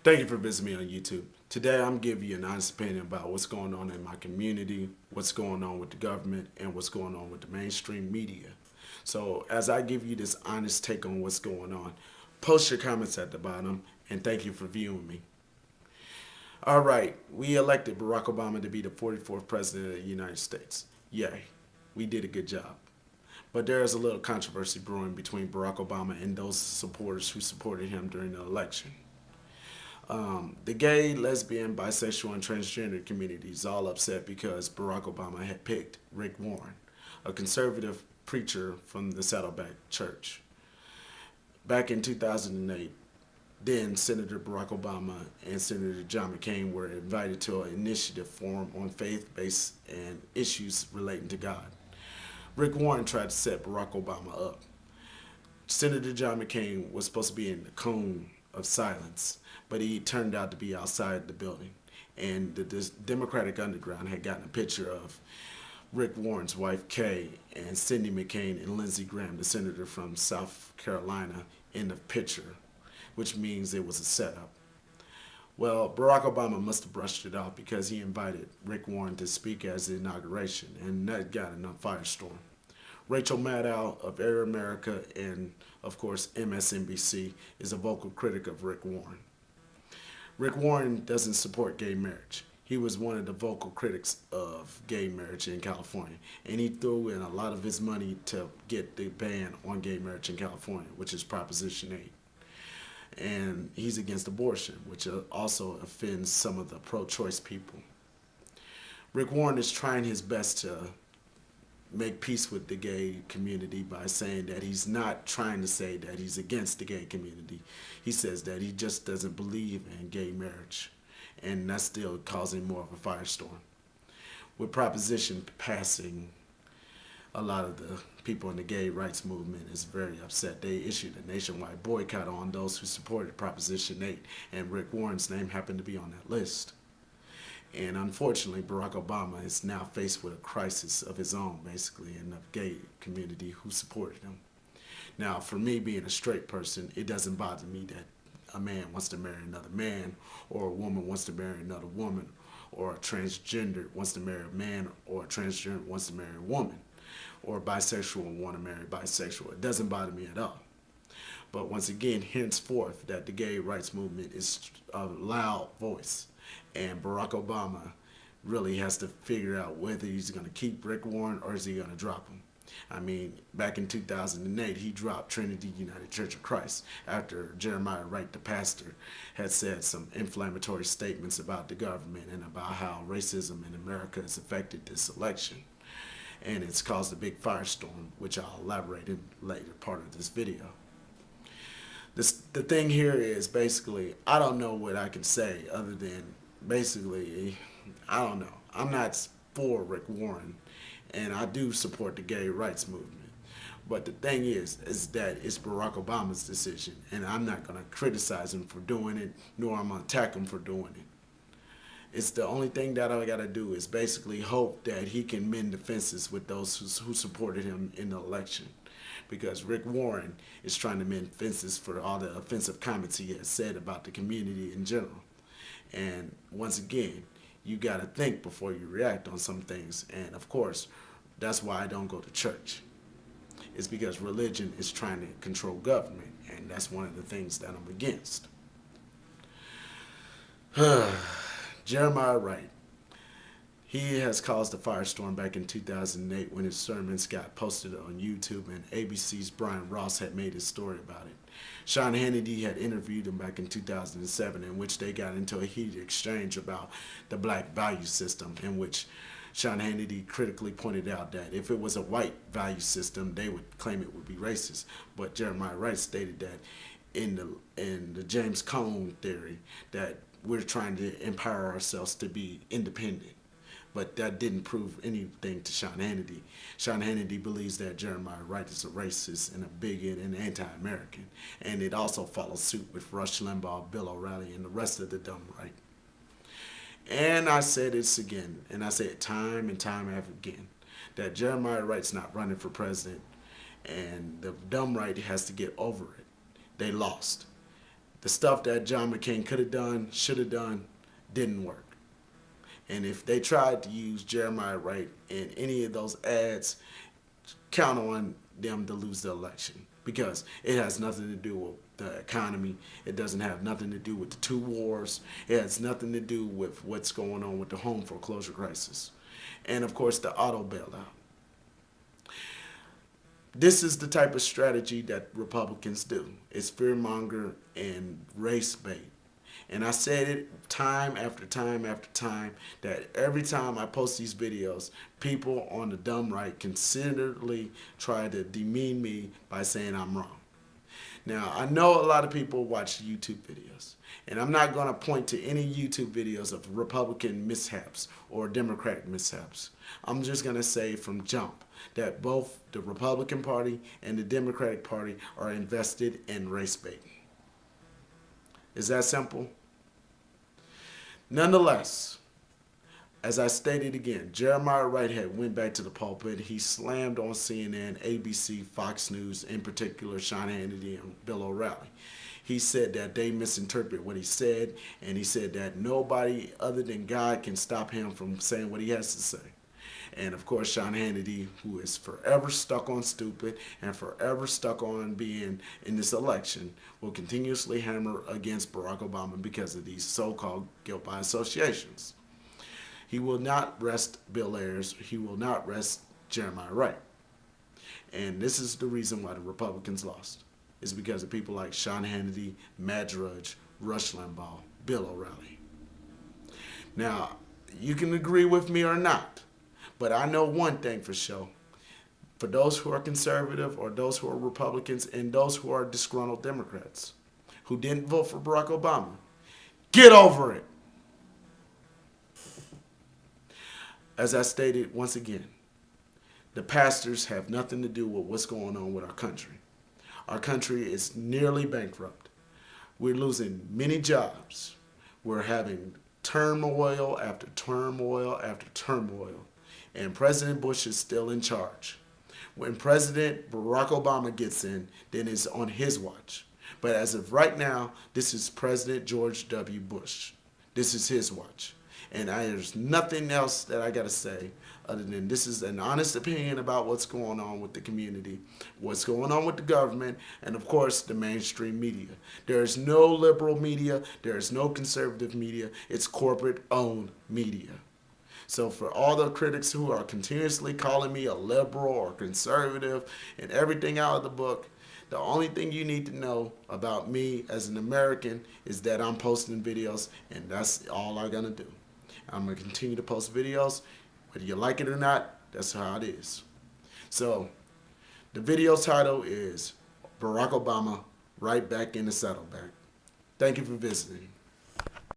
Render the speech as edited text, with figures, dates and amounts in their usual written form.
Thank you for visiting me on YouTube. Today I'm giving you an honest opinion about what's going on in my community, what's going on with the government, and what's going on with the mainstream media. So as I give you this honest take on what's going on, post your comments at the bottom, and thank you for viewing me. All right, we elected Barack Obama to be the 44th president of the United States. Yay, we did a good job. But there is a little controversy brewing between Barack Obama and those supporters who supported him during the election. The gay, lesbian, bisexual, and transgender communities all upset because Barack Obama had picked Rick Warren, a conservative preacher from the Saddleback Church. Back in 2008, then Senator Barack Obama and Senator John McCain were invited to an initiative forum on faith-based and issues relating to God. Rick Warren tried to set Barack Obama up. Senator John McCain was supposed to be in the cone of silence, but he turned out to be outside the building. And the Democratic Underground had gotten a picture of Rick Warren's wife, Kay, and Cindy McCain and Lindsey Graham, the senator from South Carolina, in the picture, which means it was a setup. Well, Barack Obama must have brushed it off because he invited Rick Warren to speak as the inauguration, and that got a firestorm. Rachel Maddow of Air America and, of course, MSNBC is a vocal critic of Rick Warren. Rick Warren doesn't support gay marriage. He was one of the vocal critics of gay marriage in California, and he threw in a lot of his money to get the ban on gay marriage in California, which is Proposition 8. And he's against abortion, which also offends some of the pro-choice people. Rick Warren is trying his best to make peace with the gay community by saying that he's not trying to say that he's against the gay community. He says that he just doesn't believe in gay marriage, and that's still causing more of a firestorm. With Proposition passing, a lot of the people in the gay rights movement is very upset. They issued a nationwide boycott on those who supported Proposition 8, and Rick Warren's name happened to be on that list. And unfortunately, Barack Obama is now faced with a crisis of his own, basically, in the gay community who supported him. Now, for me, being a straight person, it doesn't bother me that a man wants to marry another man, or a woman wants to marry another woman, or a transgender wants to marry a man, or a transgender wants to marry a woman, or a bisexual want to marry bisexual. It doesn't bother me at all. But once again, henceforth, that the gay rights movement is a loud voice. And Barack Obama really has to figure out whether he's going to keep Rick Warren or is he going to drop him. I mean, back in 2008, he dropped Trinity United Church of Christ after Jeremiah Wright, the pastor, had said some inflammatory statements about the government and about how racism in America has affected this election. And it's caused a big firestorm, which I'll elaborate in later part of this video. The thing here is basically, I don't know what I can say other than basically, I don't know. I'm not for Rick Warren, and I do support the gay rights movement. But the thing is that it's Barack Obama's decision, and I'm not going to criticize him for doing it, nor I'm going to attack him for doing it. It's the only thing that I got to do is basically hope that he can mend the fences with those who supported him in the election. Because Rick Warren is trying to mend fences for all the offensive comments he has said about the community in general. And once again, you got to think before you react on some things. And of course, that's why I don't go to church. It's because religion is trying to control government, and that's one of the things that I'm against. Jeremiah Wright. He has caused a firestorm back in 2008 when his sermons got posted on YouTube, and ABC's Brian Ross had made his story about it. Sean Hannity had interviewed him back in 2007, in which they got into a heated exchange about the black value system, in which Sean Hannity critically pointed out that if it was a white value system, they would claim it would be racist. But Jeremiah Wright stated that in the James Cone theory, that we're trying to empower ourselves to be independent. But that didn't prove anything to Sean Hannity. Sean Hannity believes that Jeremiah Wright is a racist and a bigot and anti-American. And it also follows suit with Rush Limbaugh, Bill O'Reilly, and the rest of the dumb right. And I say this again, and I say it time and time again, that Jeremiah Wright's not running for president, and the dumb right has to get over it. They lost. The stuff that John McCain could have done, should have done, didn't work. And if they tried to use Jeremiah Wright in any of those ads, count on them to lose the election, because it has nothing to do with the economy. It doesn't have nothing to do with the two wars. It has nothing to do with what's going on with the home foreclosure crisis. And of course, the auto bailout. This is the type of strategy that Republicans do. It's fearmonger and race bait. And I said it time after time after time, that every time I post these videos, people on the dumb right considerably try to demean me by saying I'm wrong. Now, I know a lot of people watch YouTube videos, and I'm not going to point to any YouTube videos of Republican mishaps or Democratic mishaps. I'm just going to say from jump that both the Republican Party and the Democratic Party are invested in race baiting. Is that simple? Nonetheless, as I stated again, Jeremiah Wright had went back to the pulpit. He slammed on CNN, ABC, Fox News, in particular Sean Hannity and Bill O'Reilly. He said that they misinterpret what he said, and he said that nobody other than God can stop him from saying what he has to say. And of course, Sean Hannity, who is forever stuck on stupid and forever stuck on being in this election, will continuously hammer against Barack Obama because of these so-called guilt by associations. He will not rest Bill Ayers. He will not rest Jeremiah Wright. And this is the reason why the Republicans lost. It's because of people like Sean Hannity, Matt Drudge, Rush Limbaugh, Bill O'Reilly. Now, you can agree with me or not, but I know one thing for sure. For those who are conservative or those who are Republicans and those who are disgruntled Democrats who didn't vote for Barack Obama, get over it. As I stated once again, the pastors have nothing to do with what's going on with our country. Our country is nearly bankrupt. We're losing many jobs. We're having turmoil after turmoil after turmoil. And President Bush is still in charge. When President Barack Obama gets in, then it's on his watch. But as of right now, this is President George W. Bush. This is his watch. And there's nothing else that I got to say other than this is an honest opinion about what's going on with the community, what's going on with the government, and of course the mainstream media. There is no liberal media. There is no conservative media. It's corporate-owned media. So for all the critics who are continuously calling me a liberal or conservative and everything out of the book, the only thing you need to know about me as an American is that I'm posting videos, and that's all I'm going to do. I'm going to continue to post videos. Whether you like it or not, that's how it is. So the video title is Barack Obama Right Back in the Saddleback. Thank you for visiting.